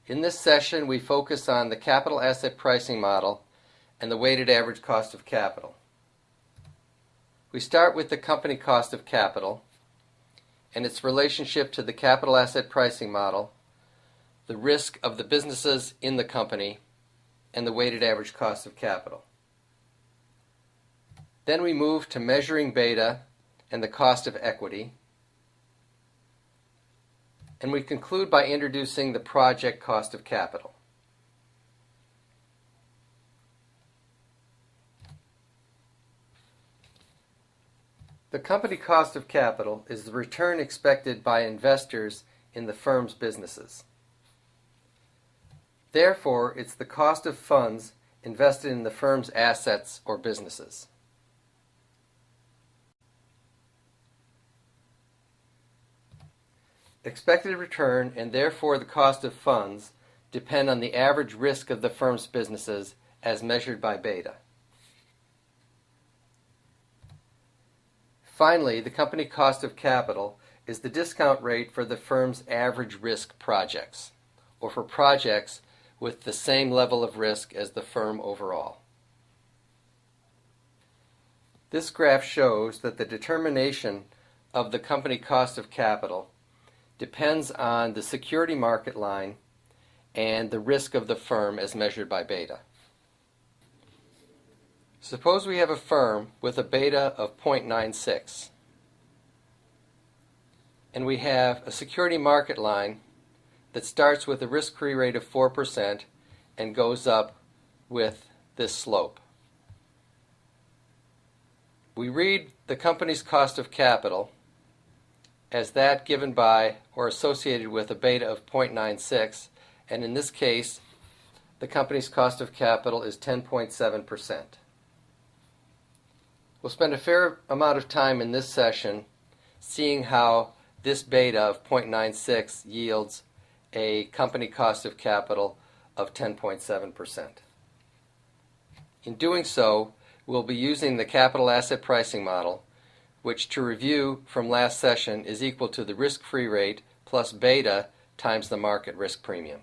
In this session, we focus on the capital asset pricing model and the weighted average cost of capital. We start with the company cost of capital and its relationship to the capital asset pricing model, the risk of the businesses in the company, and the weighted average cost of capital. Then we move to measuring beta and the cost of equity. And we conclude by introducing the project cost of capital. The company cost of capital is the return expected by investors in the firm's businesses. Therefore, it's the cost of funds invested in the firm's assets or businesses. Expected return and therefore the cost of funds depend on the average risk of the firm's businesses as measured by beta. Finally, the company cost of capital is the discount rate for the firm's average risk projects, or for projects with the same level of risk as the firm overall. This graph shows that the determination of the company cost of capital depends on the security market line and the risk of the firm as measured by beta. Suppose we have a firm with a beta of 0.96 and we have a security market line that starts with a risk-free rate of 4% and goes up with this slope. We read the company's cost of capital as that given by or associated with a beta of 0.96, and in this case the company's cost of capital is 10.7%. We'll spend a fair amount of time in this session seeing how this beta of 0.96 yields a company cost of capital of 10.7%. In doing so, we'll be using the capital asset pricing model, which, to review from last session, is equal to the risk-free rate plus beta times the market risk premium.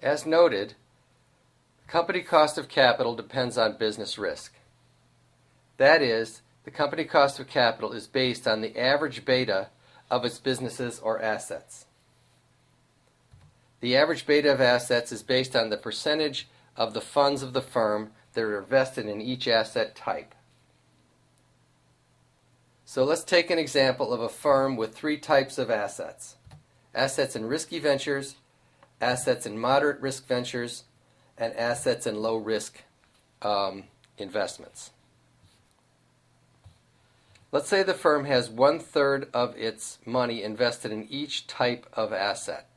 As noted, the company cost of capital depends on business risk. That is, the company cost of capital is based on the average beta of its businesses or assets. The average beta of assets is based on the percentage of the funds of the firm that are invested in each asset type. So let's take an example of a firm with three types of assets: assets in risky ventures, assets in moderate risk ventures, and assets in low risk investments. Let's say the firm has 1/3 of its money invested in each type of asset.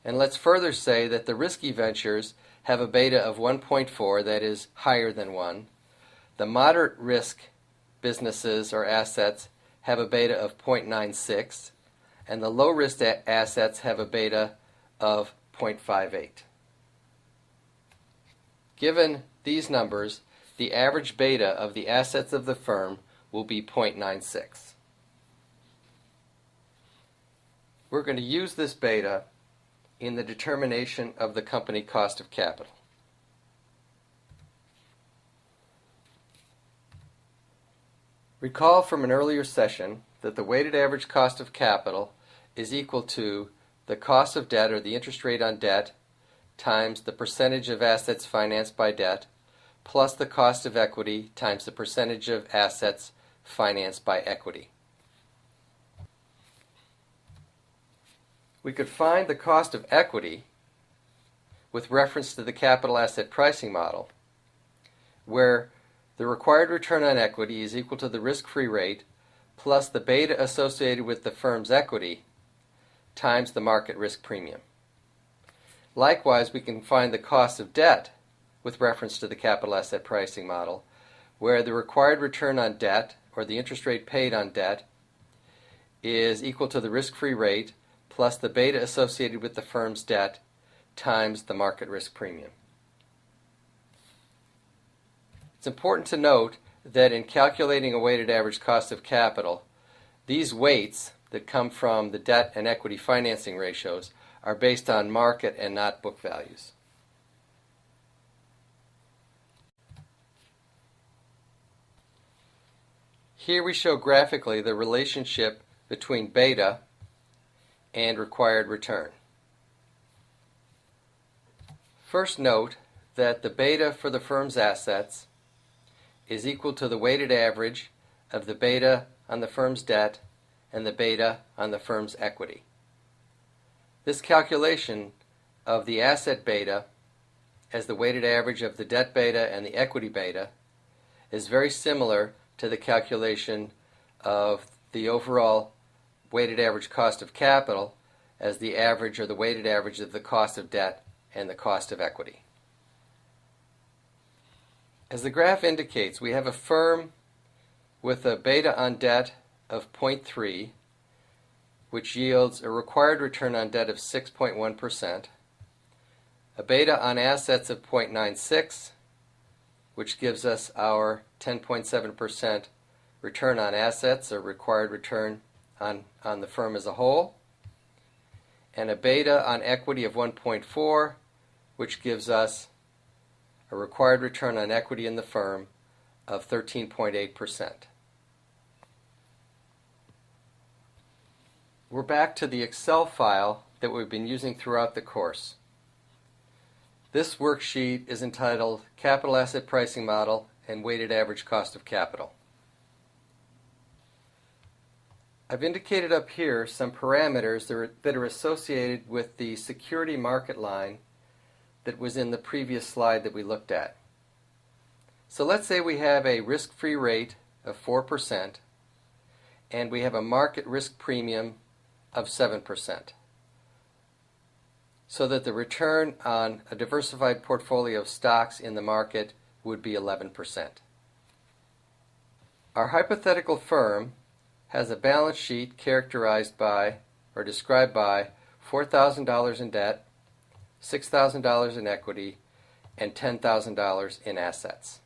And let's further say that the risky ventures have a beta of 1.4, that is higher than 1. The moderate risk businesses or assets have a beta of 0.96, and the low risk assets have a beta of 0.58. Given these numbers, the average beta of the assets of the firm will be 0.96. We're going to use this beta in the determination of the company cost of capital. Recall from an earlier session that the weighted average cost of capital is equal to the cost of debt, or the interest rate on debt, times the percentage of assets financed by debt, plus the cost of equity times the percentage of assets financed by equity. We could find the cost of equity with reference to the capital asset pricing model, where the required return on equity is equal to the risk-free rate plus the beta associated with the firm's equity times the market risk premium. Likewise, we can find the cost of debt with reference to the capital asset pricing model, where the required return on debt, or the interest rate paid on debt, is equal to the risk-free rate plus the beta associated with the firm's debt times the market risk premium. It's important to note that in calculating a weighted average cost of capital, these weights that come from the debt and equity financing ratios are based on market and not book values. Here we show graphically the relationship between beta and required return. First, note that the beta for the firm's assets is equal to the weighted average of the beta on the firm's debt and the beta on the firm's equity. This calculation of the asset beta as the weighted average of the debt beta and the equity beta is very similar to the calculation of the overall weighted average cost of capital as the average or the weighted average of the cost of debt and the cost of equity. As the graph indicates, we have a firm with a beta on debt of 0.3, which yields a required return on debt of 6.1%, a beta on assets of 0.96, which gives us our 10.7% return on assets, or required return on the firm as a whole, and a beta on equity of 1.4, which gives us a required return on equity in the firm of 13.8%. We're back to the Excel file that we've been using throughout the course. This worksheet is entitled Capital Asset Pricing Model and Weighted Average Cost of Capital. I've indicated up here some parameters that are associated with the security market line that was in the previous slide that we looked at. So let's say we have a risk-free rate of 4% and we have a market risk premium of 7%, so that the return on a diversified portfolio of stocks in the market would be 11%. Our hypothetical firm has a balance sheet characterized by, or described by, $4,000 in debt, $6,000 in equity, and $10,000 in assets.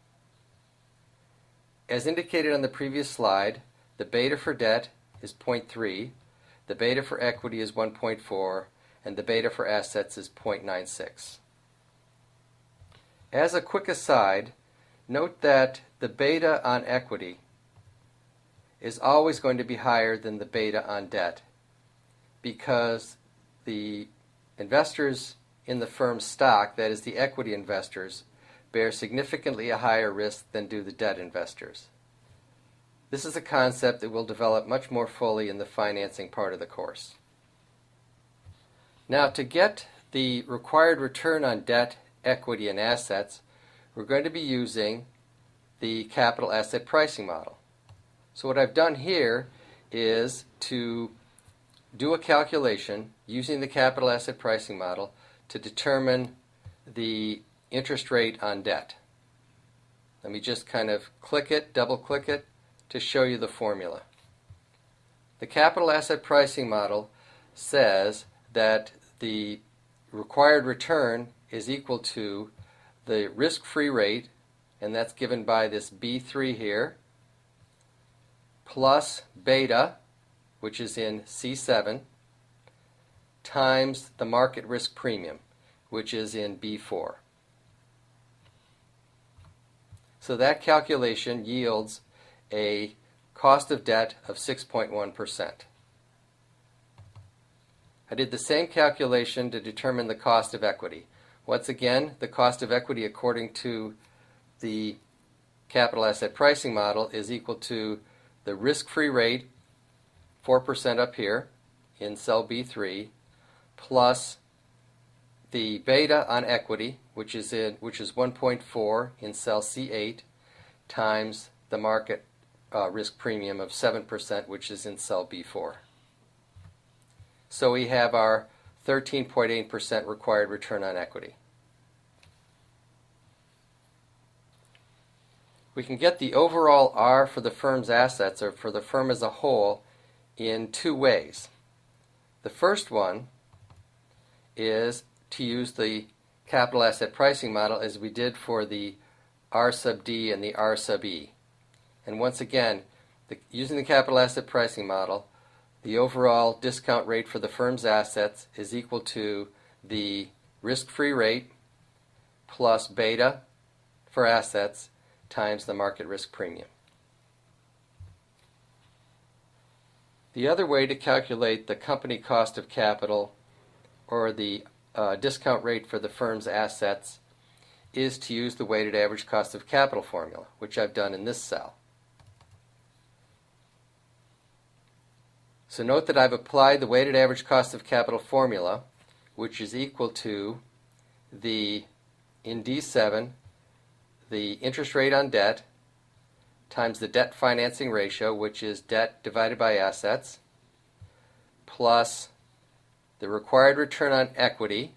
As indicated on the previous slide, the beta for debt is 0.3, the beta for equity is 1.4, and the beta for assets is 0.96. As a quick aside, note that the beta on equity is always going to be higher than the beta on debt because the investors in the firm's stock, that is the equity investors, bear significantly a higher risk than do the debt investors. This is a concept that we'll develop much more fully in the financing part of the course. Now, to get the required return on debt, equity, and assets, we're going to be using the capital asset pricing model. So what I've done here is to do a calculation using the capital asset pricing model to determine the interest rate on debt. Let me just kind of click it, double click it to show you the formula. The capital asset pricing model says that the required return is equal to the risk-free rate, and that's given by this B3 here, plus beta, which is in C7, times the market risk premium, which is in B4. So that calculation yields a cost of debt of 6.1%. I did the same calculation to determine the cost of equity. Once again, the cost of equity according to the capital asset pricing model is equal to the risk-free rate, 4% up here in cell B3, plus the beta on equity, which is 1.4 in cell C8, times the market risk premium of 7%, which is in cell B4. So we have our 13.8% required return on equity. We can get the overall R for the firm's assets, or for the firm as a whole, in two ways. The first one is to use the capital asset pricing model as we did for the R sub D and the R sub E. And once again, using the capital asset pricing model, the overall discount rate for the firm's assets is equal to the risk-free rate plus beta for assets times the market risk premium. The other way to calculate the company cost of capital, or the discount rate for the firm's assets, is to use the weighted average cost of capital formula, which I've done in this cell. So note that I've applied the weighted average cost of capital formula, which is equal to in D7, the interest rate on debt times the debt financing ratio, which is debt divided by assets, plus the required return on equity,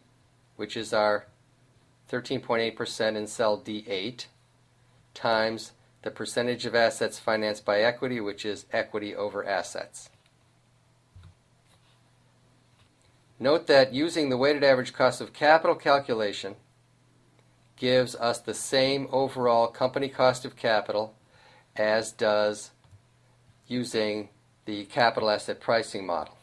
which is our 13.8% in cell D8, times the percentage of assets financed by equity, which is equity over assets. Note that using the weighted average cost of capital calculation gives us the same overall company cost of capital as does using the capital asset pricing model.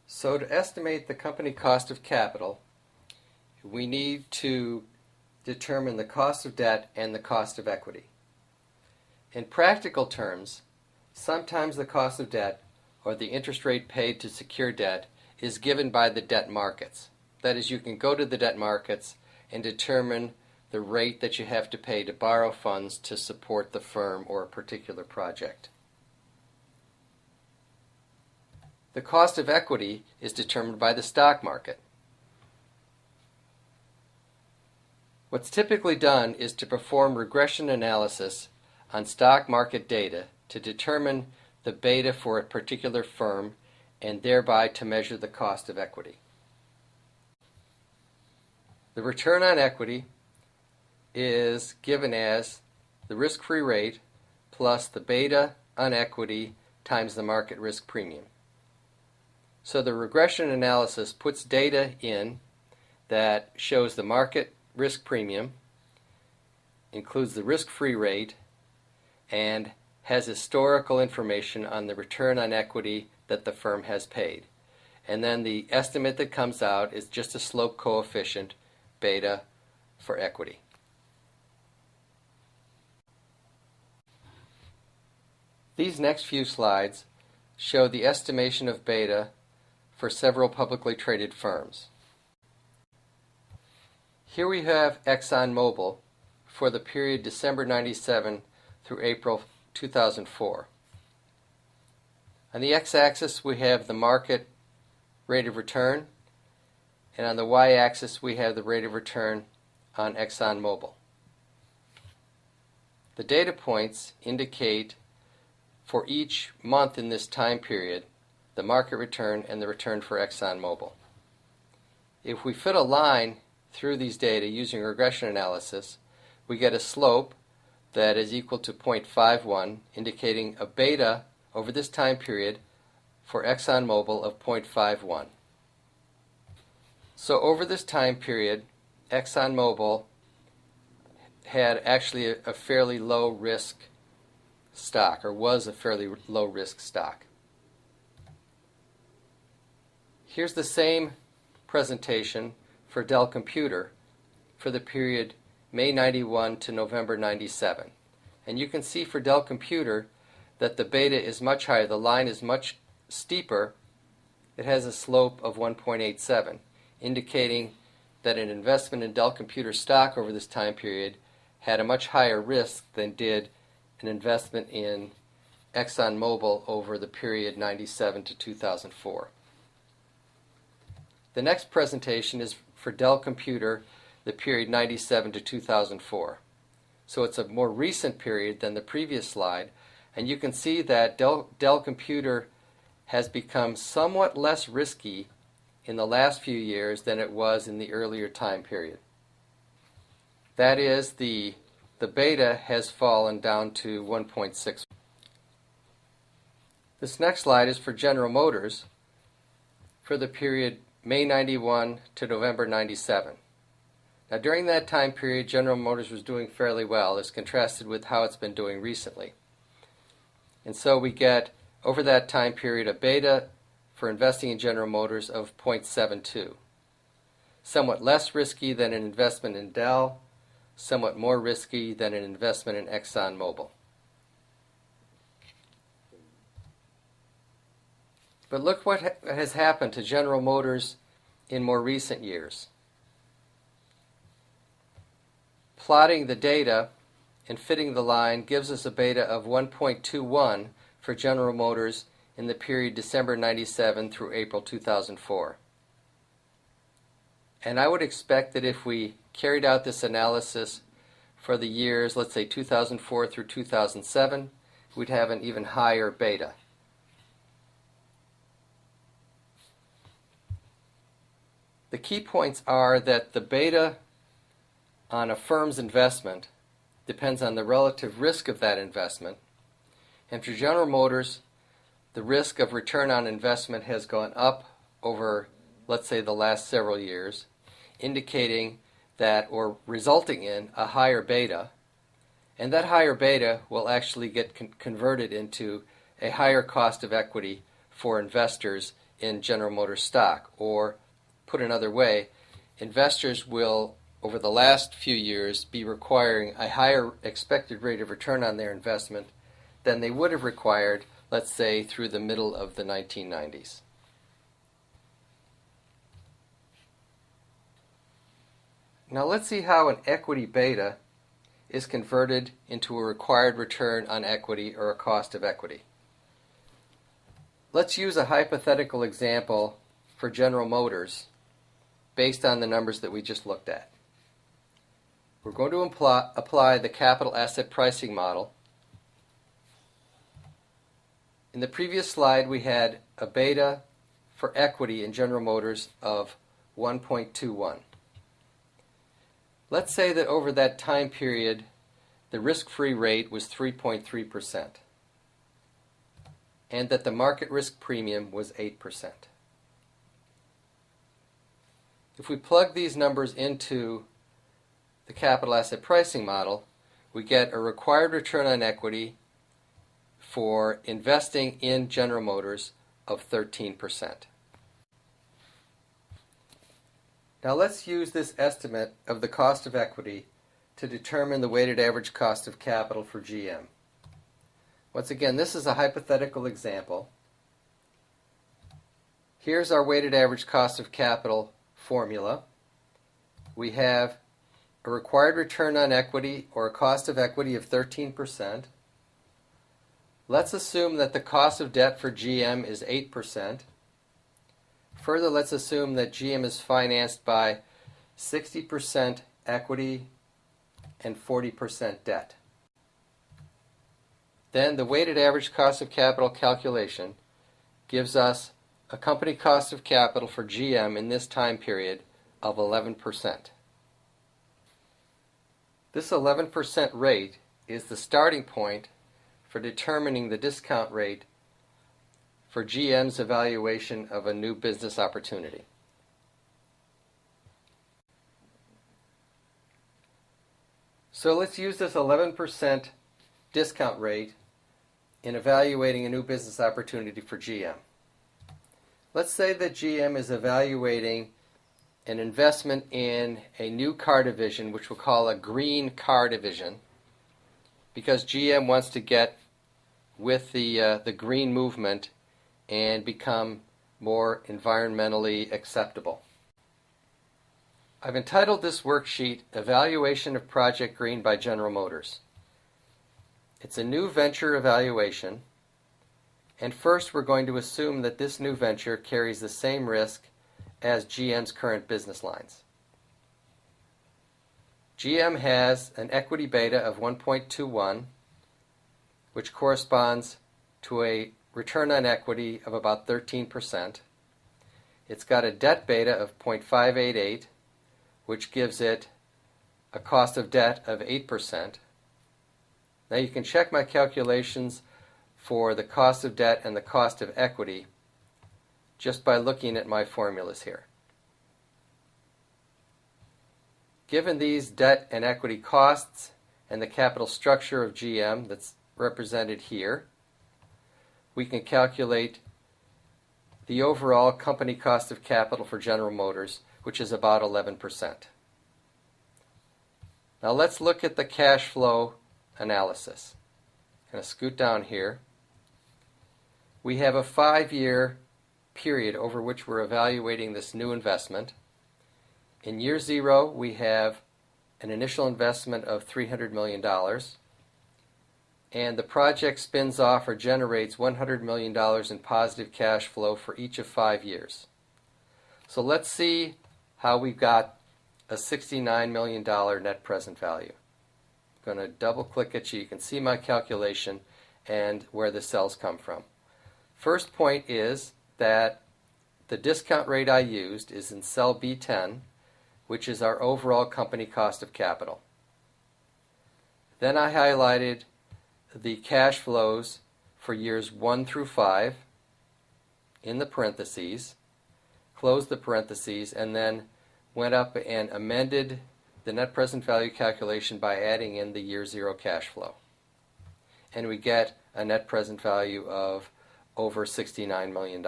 So to estimate the company cost of capital, we need to determine the cost of debt and the cost of equity. In practical terms, sometimes the cost of debt, or the interest rate paid to secure debt, is given by the debt markets. That is, you can go to the debt markets and determine the rate that you have to pay to borrow funds to support the firm or a particular project. The cost of equity is determined by the stock market. What's typically done is to perform regression analysis on stock market data to determine the beta for a particular firm and thereby to measure the cost of equity. The return on equity is given as the risk-free rate plus the beta on equity times the market risk premium. So the regression analysis puts data in that shows the market risk premium, includes the risk-free rate, and has historical information on the return on equity that the firm has paid. And then the estimate that comes out is just a slope coefficient, beta, for equity. These next few slides show the estimation of beta for several publicly traded firms. Here we have ExxonMobil for the period December 97 through April 2004. On the x-axis we have the market rate of return, and on the y-axis we have the rate of return on ExxonMobil. The data points indicate for each month in this time period the market return and the return for ExxonMobil. If we fit a line through these data using regression analysis, we get a slope that is equal to 0.51, indicating a beta over this time period for ExxonMobil of 0.51. So over this time period, ExxonMobil had actually a fairly low risk stock, or was a fairly low risk stock. Here's the same presentation for Dell Computer for the period May 91 to November 97. And you can see for Dell Computer that the beta is much higher. The line is much steeper. It has a slope of 1.87, indicating that an investment in Dell Computer stock over this time period had a much higher risk than did an investment in ExxonMobil over the period 97 to 2004. The next presentation is for Dell Computer, the period 97 to 2004. So it's a more recent period than the previous slide, and you can see that Dell Computer has become somewhat less risky in the last few years than it was in the earlier time period. That is, the beta has fallen down to 1.6. This next slide is for General Motors for the period May 91 to November 97. Now, during that time period, General Motors was doing fairly well as contrasted with how it's been doing recently. And so we get, over that time period, a beta for investing in General Motors of 0.72. Somewhat less risky than an investment in Dell, somewhat more risky than an investment in ExxonMobil. But look what has happened to General Motors in more recent years. Plotting the data and fitting the line gives us a beta of 1.21 for General Motors in the period December 97 through April 2004. And I would expect that if we carried out this analysis for the years, let's say 2004 through 2007, we'd have an even higher beta. The key points are that the beta on a firm's investment depends on the relative risk of that investment. And for General Motors, the risk of return on investment has gone up over, let's say, the last several years, indicating that, or resulting in, a higher beta. And that higher beta will actually get converted into a higher cost of equity for investors in General Motors stock. Or, put another way, investors will, over the last few years, be requiring a higher expected rate of return on their investment than they would have required, let's say, through the middle of the 1990s. Now let's see how an equity beta is converted into a required return on equity or a cost of equity. Let's use a hypothetical example for General Motors based on the numbers that we just looked at. We're going to apply the capital asset pricing model. In the previous slide, we had a beta for equity in General Motors of 1.21. Let's say that over that time period, the risk-free rate was 3.3% and that the market risk premium was 8%. If we plug these numbers into the capital asset pricing model, we get a required return on equity for investing in General Motors of 13%. Now let's use this estimate of the cost of equity to determine the weighted average cost of capital for GM. Once again, this is a hypothetical example. Here's our weighted average cost of capital formula. We have a required return on equity or a cost of equity of 13%. Let's assume that the cost of debt for GM is 8%. Further, let's assume that GM is financed by 60% equity and 40% debt. Then the weighted average cost of capital calculation gives us a company cost of capital for GM in this time period of 11%. This 11% rate is the starting point for determining the discount rate for GM's evaluation of a new business opportunity. So let's use this 11% discount rate in evaluating a new business opportunity for GM. Let's say that GM is evaluating an investment in a new car division, which we'll call a green car division, because GM wants to get with the green movement and become more environmentally acceptable. I've entitled this worksheet Evaluation of Project Green by General Motors. It's a new venture evaluation, and first we're going to assume that this new venture carries the same risk as GM's current business lines. GM has an equity beta of 1.21, which corresponds to a return on equity of about 13%. It's got a debt beta of 0.588, which gives it a cost of debt of 8%. Now you can check my calculations for the cost of debt and the cost of equity just by looking at my formulas here. given these debt and equity costs and the capital structure of GM that's represented here, we can calculate the overall company cost of capital for General Motors, which is about 11%. Now let's look at the cash flow analysis. I'm going to scoot down here. We have a 5-year period over which we're evaluating this new investment. In year 0, we have an initial investment of $300 million, and the project spins off or generates $100 million in positive cash flow for each of 5 years. So let's see how we got a $69 million net present value. I'm going to double click it so you can see my calculation and where the cells come from. First point is that the discount rate I used is in cell B10, which is our overall company cost of capital. Then I highlighted the cash flows for years 1 through 5 in the parentheses, closed the parentheses, and then went up and amended the net present value calculation by adding in the year 0 cash flow. And we get a net present value of over $69 million.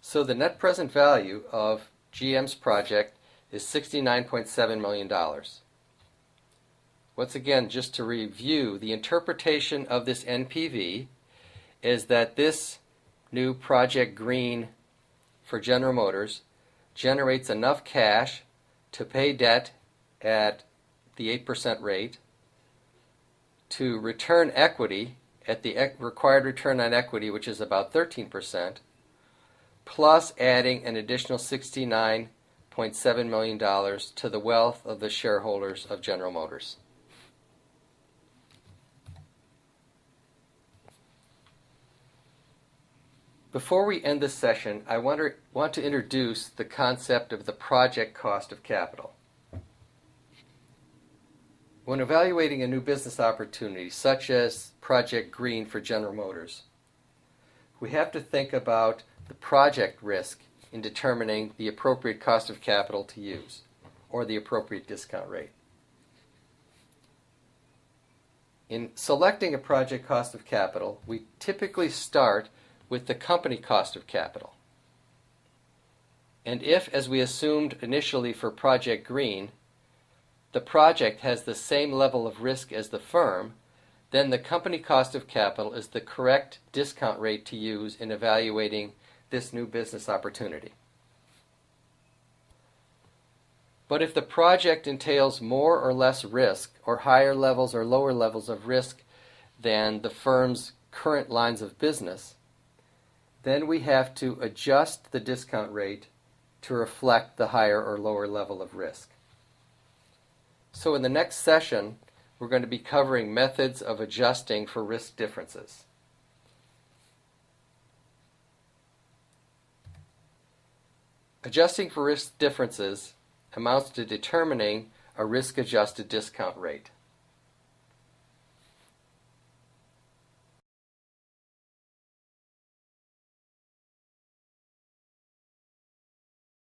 So the net present value of GM's project is $69.7 million. Once again, just to review, the interpretation of this NPV is that this new Project Green for General Motors generates enough cash to pay debt at the 8% rate, to return equity at the required return on equity, which is about 13%, plus adding an additional $69.7 million to the wealth of the shareholders of General Motors. Before we end this session, I want to introduce the concept of the project cost of capital. When evaluating a new business opportunity, such as Project Green for General Motors, we have to think about the project risk in determining the appropriate cost of capital to use, or the appropriate discount rate. In selecting a project cost of capital, we typically start with the company cost of capital. And if, as we assumed initially for Project Green, the project has the same level of risk as the firm, then the company cost of capital is the correct discount rate to use in evaluating this new business opportunity. But if the project entails more or less risk, or higher levels or lower levels of risk than the firm's current lines of business, then we have to adjust the discount rate to reflect the higher or lower level of risk. So in the next session, we're going to be covering methods of adjusting for risk differences. Adjusting for risk differences amounts to determining a risk-adjusted discount rate.